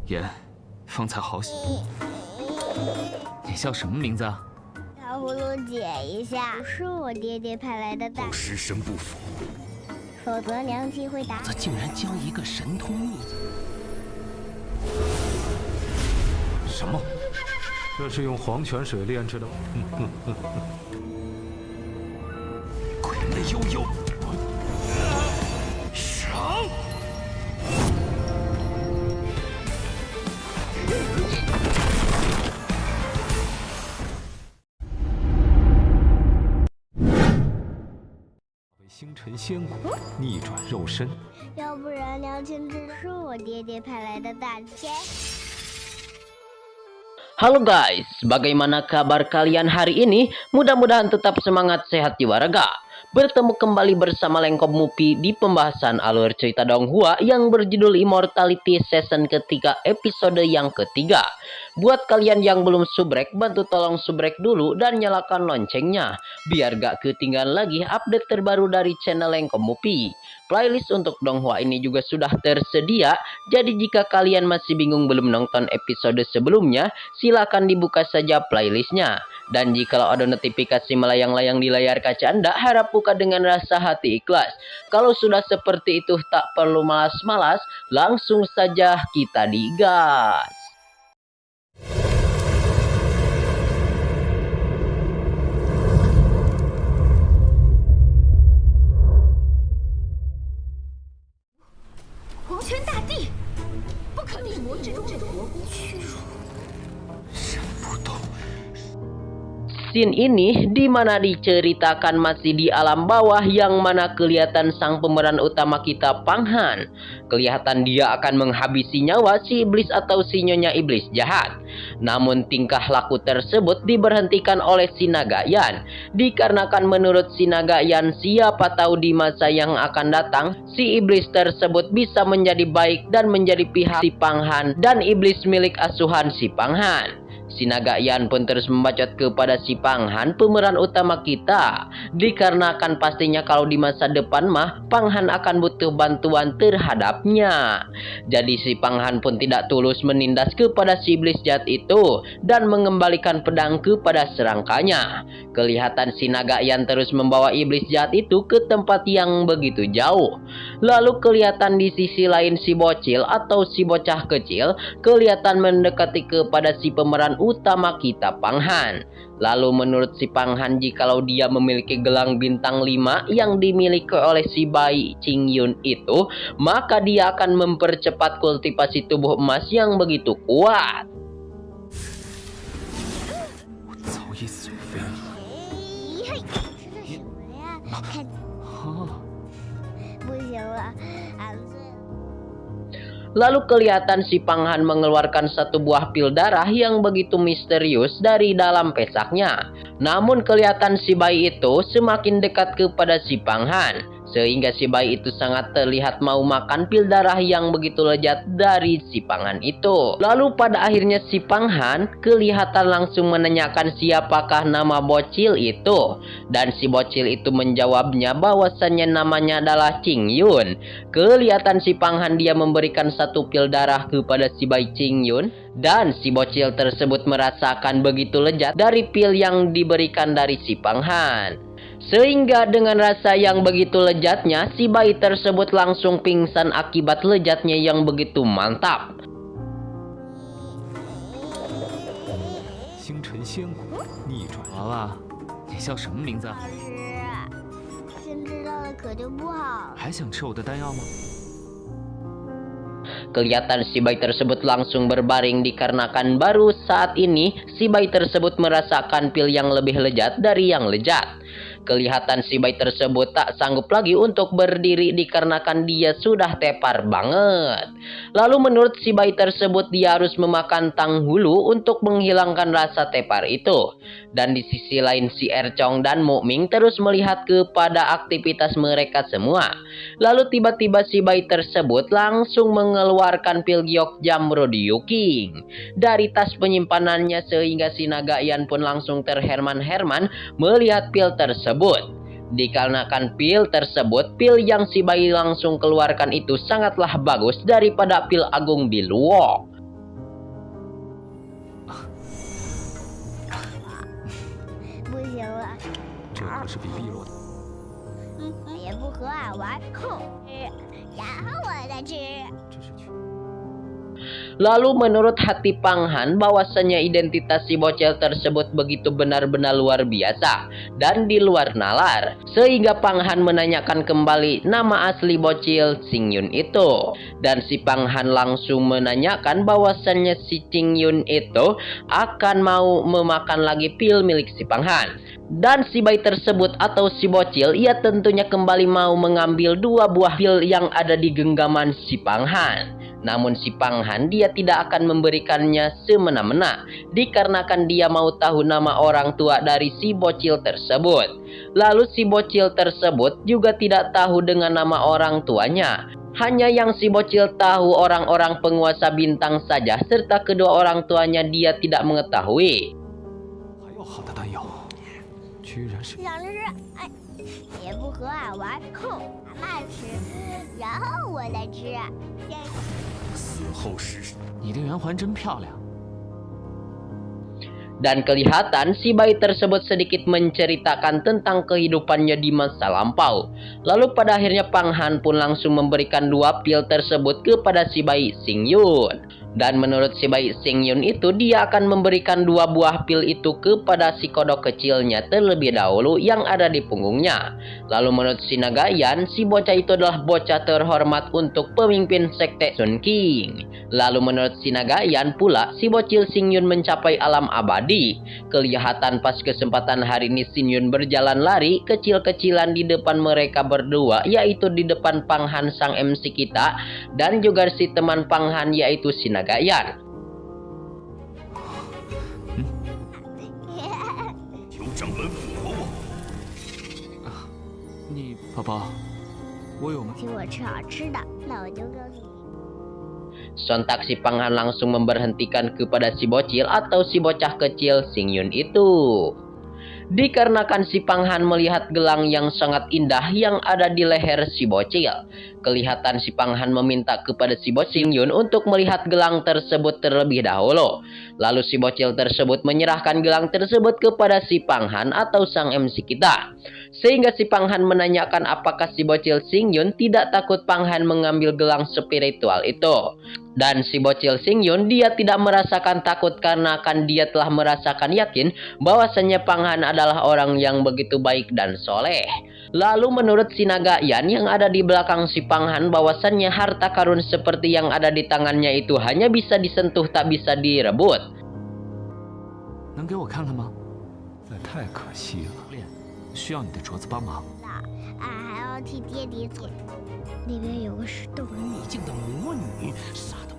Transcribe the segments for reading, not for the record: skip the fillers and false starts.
妍，方才好喜。你叫什么名字啊？小葫芦解一下，不是我爹爹派来的大，尸身不符，否则娘亲会打。他竟然将一个神通秘籍。什么？这是用黄泉水炼制的吗？鬼魅悠悠，上！星辰仙骨逆转肉身，要不然娘亲知道是我爹爹派来的大仙。Halo guys, bagaimana kabar kalian hari ini? Mudah-mudahan tetap semangat, sehat jiwa raga. Bertemu kembali bersama Lengkop Mupi di pembahasan alur cerita Donghua yang berjudul Immortality Season ketiga episode yang ketiga. Buat kalian yang belum subrek, bantu tolong subrek dulu dan nyalakan loncengnya biar gak ketinggalan lagi update terbaru dari channel Lengkop Mupi. Playlist untuk Donghua ini juga sudah tersedia, jadi jika kalian masih bingung belum nonton episode sebelumnya, silakan dibuka saja playlistnya. Dan jika ada notifikasi melayang-layang di layar kaca Anda, harap buka dengan rasa hati ikhlas. Kalau sudah seperti itu tak perlu malas-malas, langsung saja kita digas. Scene ini dimana diceritakan masih di alam bawah yang mana kelihatan sang pemeran utama kita Pang Han. Kelihatan dia akan menghabisi nyawa si iblis atau si nyonya iblis jahat. Namun tingkah laku tersebut diberhentikan oleh si Naga Yan. Dikarenakan menurut si Naga Yan, siapa tahu di masa yang akan datang si iblis tersebut bisa menjadi baik dan menjadi pihak si Pang Han dan iblis milik asuhan si Pang Han. Si Naga Yan pun terus membacot kepada si Pang Han, pemeran utama kita. Dikarenakan pastinya kalau di masa depan mah Pang Han akan butuh bantuan terhadapnya. Jadi si Pang Han pun tidak tulus menindas kepada si iblis jahat itu dan mengembalikan pedang kepada serangkanya. Kelihatan si Naga Yan terus membawa iblis jahat itu ke tempat yang begitu jauh. Lalu kelihatan di sisi lain si bocil atau si bocah kecil kelihatan mendekati kepada si pemeran utama kita Pang Han. Lalu menurut si Pang Han, jikalau dia memiliki gelang bintang 5 yang dimiliki oleh si bayi Qing Yun itu, maka dia akan mempercepat kultivasi tubuh emas yang begitu kuat. 我早已死非你。嘿，吃的什么呀？看，不行了，俺醉了。 Lalu kelihatan si Pang Han mengeluarkan satu buah pil darah yang begitu misterius dari dalam pesaknya. Namun kelihatan si bayi itu semakin dekat kepada si Pang Han. Sehingga si bayi itu sangat terlihat mau makan pil darah yang begitu lezat dari si Pang Han itu. Lalu pada akhirnya si Pang Han kelihatan langsung menanyakan siapakah nama bocil itu. Dan si bocil itu menjawabnya bahwasannya namanya adalah Qing Yun. Kelihatan si Pang Han dia memberikan satu pil darah kepada si bayi Qing Yun. Dan si bocil tersebut merasakan begitu lezat dari pil yang diberikan dari si Pang Han. Sehingga dengan rasa yang begitu lezatnya, si bayi tersebut langsung pingsan akibat lezatnya yang begitu mantap. 星辰仙骨逆转。娃娃，你叫什么名字啊？老师，先知道了可就不好了。还想吃我的丹药吗？ Kelihatan si bayi tersebut langsung berbaring dikarenakan baru saat ini si bayi tersebut merasakan pil yang lebih lezat dari yang lezat. Kelihatan si bayi tersebut tak sanggup lagi untuk berdiri dikarenakan dia sudah tepar banget. Lalu menurut si bayi tersebut dia harus memakan tang hulu untuk menghilangkan rasa tepar itu. Dan di sisi lain si Ercong dan Mukming terus melihat kepada aktivitas mereka semua. Lalu tiba-tiba si bayi tersebut langsung mengeluarkan pil giok Jamro King dari tas penyimpanannya sehingga si Naga Yan pun langsung terherman-herman melihat pil tersebut. Dikarenakan pil tersebut, pil yang si bayi langsung keluarkan itu sangatlah bagus daripada pil Agung Biluo. 可是比碧落的。也不和俺玩，哼！然后我再吃。 这是去。 Lalu menurut hati Pang Han, bahwasannya identitas si bocil tersebut begitu benar-benar luar biasa dan di luar nalar, sehingga Pang Han menanyakan kembali nama asli bocil Xing Yun itu. Dan si Pang Han langsung menanyakan bahwasannya si Xing Yun itu akan mau memakan lagi pil milik si Pang Han. Dan si bayi tersebut atau si bocil, ia tentunya kembali mau mengambil 2 buah pil yang ada di genggaman si Pang Han. Namun si Pang Han dia tidak akan memberikannya semena-mena, dikarenakan dia mau tahu nama orang tua dari si bocil tersebut. Lalu si bocil tersebut juga tidak tahu dengan nama orang tuanya. Hanya yang si bocil tahu orang-orang penguasa bintang saja, serta kedua orang tuanya dia tidak mengetahui. 还要好的丹药，居然是。想吃，哎，也不和俺玩，哼！俺妈吃，然后我再吃。死后时，你的圆环真漂亮。 Dan kelihatan si bayi tersebut sedikit menceritakan tentang kehidupannya di masa lampau. Lalu pada akhirnya Pang Han pun langsung memberikan 2 pil tersebut kepada si bayi Xing Yun. Dan menurut si bayi Xing Yun itu, dia akan memberikan 2 buah pil itu kepada si kodok kecilnya terlebih dahulu yang ada di punggungnya. Lalu menurut si Nagayan, si bocah itu adalah bocah terhormat untuk pemimpin sekte Sun King. Lalu menurut si Nagayan pula, si bocil Xing Yun mencapai alam abadi. Kelihatan pas kesempatan hari ini Xing Yun berjalan lari kecil-kecilan di depan mereka berdua, yaitu di depan Pang Han sang MC kita dan juga si teman Pang Han yaitu si Nagayan. 求掌门复活我！你宝宝，我有吗？请我吃好吃的，那我就告诉你。 Sontak si Pang Han langsung memberhentikan kepada si bocil atau si bocah kecil Xing Yun itu. Dikarenakan si Pang Han melihat gelang yang sangat indah yang ada di leher si bocil. Kelihatan si Pang Han meminta kepada si bocil Xing Yun untuk melihat gelang tersebut terlebih dahulu. Lalu si bocil tersebut menyerahkan gelang tersebut kepada si Pang Han atau sang MC kita. Sehingga si Pang Han menanyakan apakah si bocil Xing Yun tidak takut Pang Han mengambil gelang spiritual itu. Dan si bocil Xing Yun dia tidak merasakan takut karena kan dia telah merasakan yakin bahwasannya Pang Han adalah orang yang begitu baik dan soleh. Lalu menurut si Nagayan yang ada di belakang si Pang Han, bahwasannya harta karun seperti yang ada di tangannya itu hanya bisa disentuh tak bisa direbut. 能给我看看吗？那太可惜了。练，需要你的镯子帮忙。俺还要替爹爹做，那边有个石洞。秘境的魔女，傻的。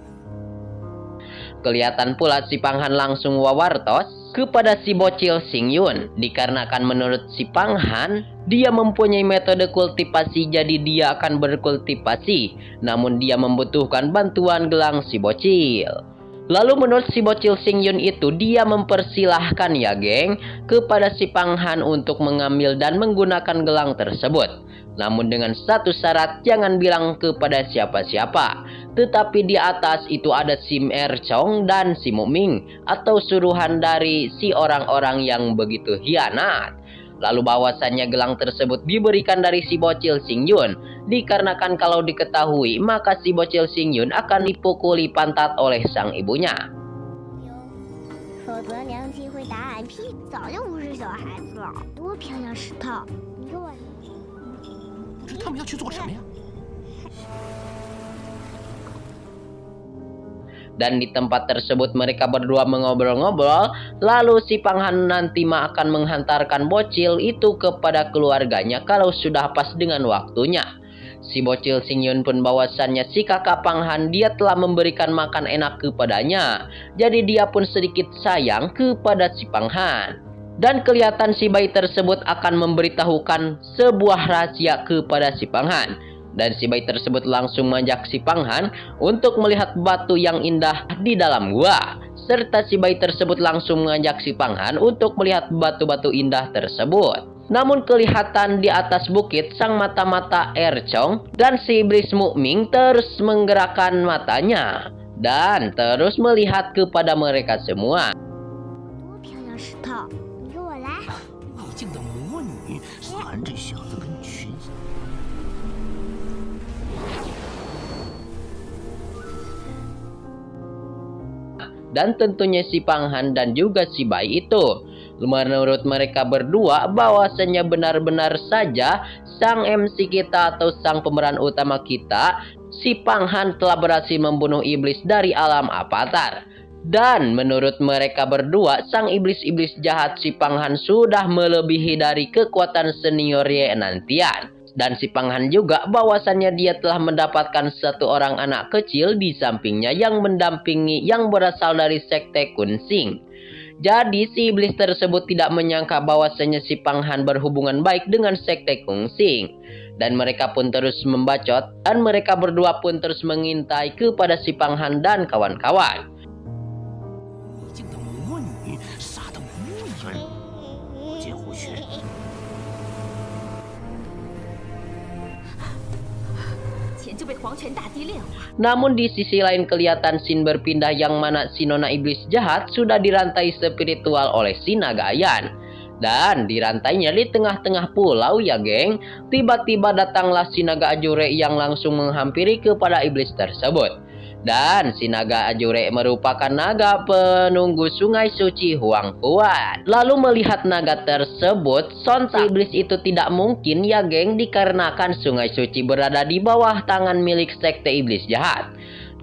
Kelihatan pula si Pang Han langsung wawartos kepada si bocil Xing Yun. Dikarenakan menurut si Pang Han, dia mempunyai metode kultivasi, jadi dia akan berkultivasi. Namun dia membutuhkan bantuan gelang si bocil. Lalu menurut si bocil Xing Yun itu, dia mempersilahkan ya geng kepada si Pang Han untuk mengambil dan menggunakan gelang tersebut. Namun dengan satu syarat, jangan bilang kepada siapa-siapa. Tetapi di atas itu ada Sim Er Chong dan si Muming atau suruhan dari si orang-orang yang begitu hianat. Lalu bahwasannya gelang tersebut diberikan dari si bocil Xing Yun. Dikarenakan kalau diketahui, maka si bocil Xing Yun akan dipukuli pantat oleh sang ibunya. 否则娘亲会打俺屁，早就不是小孩子了。多漂亮石头！你给我。不是他们要去做什么呀？ Dan di tempat tersebut mereka berdua mengobrol-ngobrol. Lalu si Pang Han nanti akan menghantarkan bocil itu kepada keluarganya kalau sudah pas dengan waktunya. Si bocil Xing Yun pun bahwasannya si kakak Pang Han dia telah memberikan makan enak kepadanya. Jadi dia pun sedikit sayang kepada si Pang Han. Dan kelihatan si bayi tersebut akan memberitahukan sebuah rahasia kepada si Pang Han. Dan si bayi tersebut langsung mengajak si Pang Han untuk melihat batu yang indah di dalam gua. Serta si bayi tersebut langsung mengajak si Pang Han untuk melihat batu-batu indah tersebut. Namun kelihatan di atas bukit sang mata-mata Er Chong dan si iblis Mukming terus menggerakkan matanya. Dan terus melihat kepada mereka semua. 多漂亮石头！你给我来。秘境的魔女， dan tentunya si Panghan dan juga si Bai itu. Menurut mereka berdua bahwasanya benar-benar saja sang MC kita atau sang pemeran utama kita, si Panghan telah berhasil membunuh iblis dari alam avatar. Dan menurut mereka berdua, sang iblis-iblis jahat si Panghan sudah melebihi dari kekuatan seniornya nantian. Dan si Panghan juga bahwasannya dia telah mendapatkan satu orang anak kecil di sampingnya yang mendampingi yang berasal dari sekte Kunsing. Jadi si iblis tersebut tidak menyangka bahwasannya si Panghan berhubungan baik dengan sekte Kunsing. Dan mereka pun terus membacot dan mereka berdua pun terus mengintai kepada si Panghan dan kawan-kawan. Namun di sisi lain kelihatan scene berpindah yang mana si nona iblis jahat sudah dirantai spiritual oleh si naga Ayan. Dan dirantainya di tengah-tengah pulau ya geng. Tiba-tiba datanglah si naga Ajure yang langsung menghampiri kepada iblis tersebut. Dan si naga Ajure merupakan naga penunggu sungai suci Huangquan. Lalu melihat naga tersebut, sontak iblis itu tidak mungkin ya geng, dikarenakan sungai suci berada di bawah tangan milik sekte iblis jahat.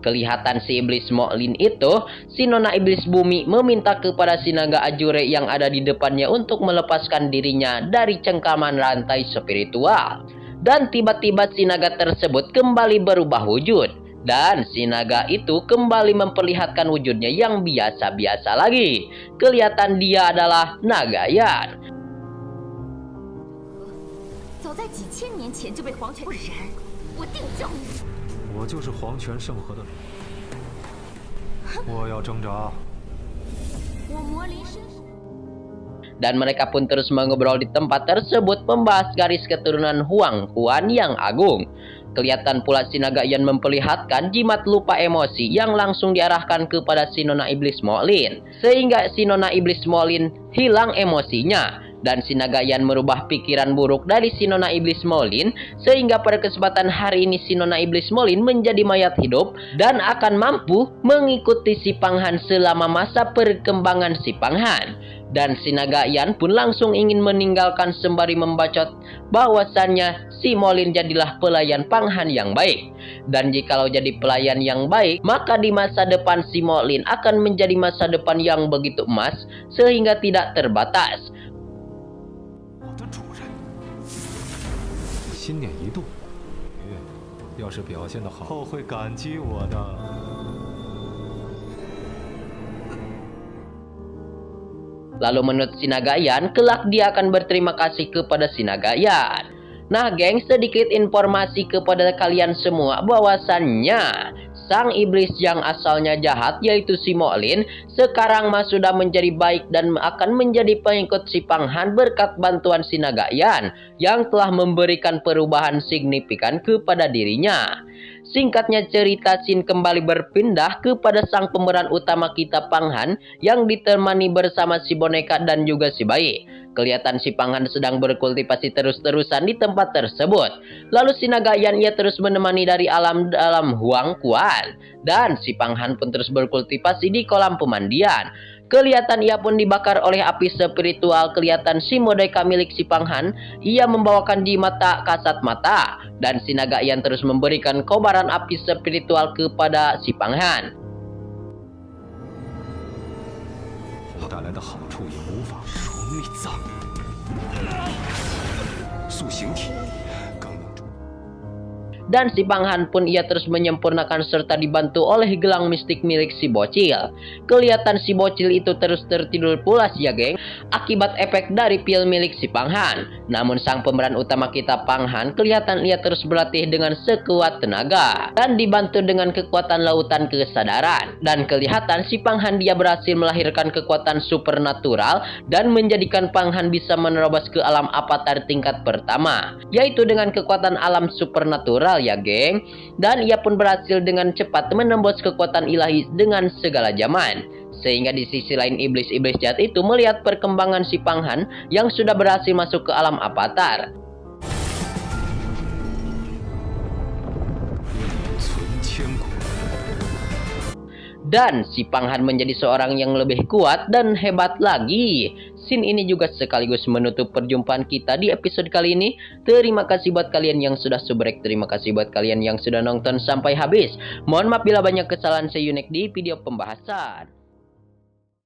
Kelihatan si iblis Moklin itu, si nona iblis bumi meminta kepada si naga Ajure yang ada di depannya untuk melepaskan dirinya dari cengkaman rantai spiritual. Dan tiba-tiba si naga tersebut kembali berubah wujud. Dan si naga itu kembali memperlihatkan wujudnya yang biasa-biasa lagi. Kelihatan dia adalah naga Yan. 早在几千年前就被黄泉，不然我定教你。我就是黄泉圣河的主，我要挣扎。我魔灵身。 Dan mereka pun terus mengobrol di tempat tersebut membahas garis keturunan Huangquan yang agung. Kelihatan pula si naga Yan memperlihatkan jimat lupa emosi yang langsung diarahkan kepada si nona iblis Moklin. Sehingga si nona iblis Moklin hilang emosinya. Dan si naga Yan merubah pikiran buruk dari si nona iblis Moklin. Sehingga pada kesempatan hari ini si nona iblis Moklin menjadi mayat hidup. Dan akan mampu mengikuti si Panghan selama masa perkembangan si Panghan. Dan si naga Yan pun langsung ingin meninggalkan sembari membacot bahwasannya si Moklin jadilah pelayan Panghan yang baik. Dan jikalau jadi pelayan yang baik, maka di masa depan si Moklin akan menjadi masa depan yang begitu emas sehingga tidak terbatas. 心念一动，要是表现得好，后会感激我的。 Lalu menurut si naga Yan, kelak dia akan berterima kasih kepada si naga Yan. Nah geng, sedikit informasi kepada kalian semua bahwasannya sang iblis yang asalnya jahat yaitu si Moklin sekarang mah sudah menjadi baik dan akan menjadi pengikut si Panghan berkat bantuan si naga Yan yang telah memberikan perubahan signifikan kepada dirinya. Singkatnya cerita Sin kembali berpindah kepada sang pemeran utama kita Panghan yang ditemani bersama si boneka dan juga si bayi. Kelihatan si Panghan sedang berkultivasi terus-terusan di tempat tersebut. Lalu si naga Yan ia terus menemani dari alam Huangquan. Dan si Panghan pun terus berkultivasi di kolam pemandian. Kelihatan ia pun dibakar oleh api spiritual. Kelihatan si modeka milik si Panghan, ia membawakan di mata kasat mata. Dan si naga Yan terus memberikan kobaran api spiritual kepada si Panghan. 我带来的好处也无法如内脏，塑形体，刚能出。 Dan si Panghan pun ia terus menyempurnakan serta dibantu oleh gelang mistik milik si bocil. Kelihatan si bocil itu terus tertidur pulas ya geng, akibat efek dari pil milik si Panghan. Namun sang pemeran utama kita Panghan kelihatan ia terus berlatih dengan sekuat tenaga dan dibantu dengan kekuatan lautan kesadaran. Dan kelihatan si Panghan dia berhasil melahirkan kekuatan supernatural dan menjadikan Panghan bisa menerobos ke alam avatar tingkat pertama, yaitu dengan kekuatan alam supernatural ya geng. Dan ia pun berhasil dengan cepat menembus kekuatan ilahi dengan segala zaman. Sehingga di sisi lain iblis-iblis jahat itu melihat perkembangan si Panghan yang sudah berhasil masuk ke alam avatar. dan si Pang Han menjadi seorang yang lebih kuat dan hebat lagi. Scene ini juga sekaligus menutup perjumpaan kita di episode kali ini. Terima kasih buat kalian yang sudah subrek, terima kasih buat kalian yang sudah nonton sampai habis. Mohon maaf bila banyak kesalahan. See you next di video pembahasan.